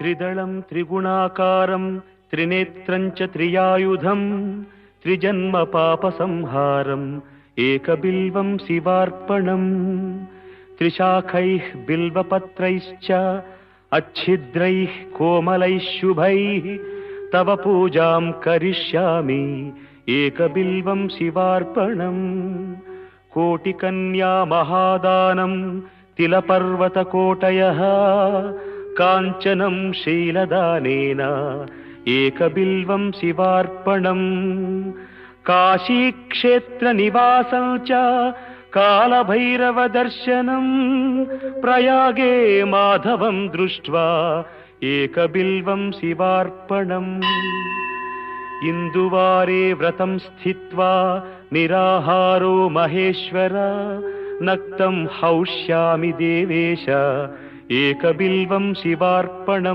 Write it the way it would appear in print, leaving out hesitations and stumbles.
त्रिदलं त्रिगुणाकारं त्रिनेत्रं च त्रियायुधं त्रिजन्म पापसंहारम् एकबिल्वं शिवार्पणम् त्रिशाखैः बिल्वपत्रैश्च अच्छिद्रैः कोमलैः शुभैः तव पूजां करिष्यामि एकबिल्वं शिवार्पणम् कोटिकन्या महादानं तिलपर्वतकोटयः काञ्चनं शीलदानेन एकबिल्वं शिवार्पणम् काशीक्षेत्रनिवासं च कालभैरवदर्शनं प्रयागे माधवं दृष्ट्वा एकबिल्वं शिवार्पणम् इन्दुवारे व्रतं स्थित्वा निराहारो महेश्वर नक्तं हौष्यामि देवेश एकबिल्वं शिवार्पणम्।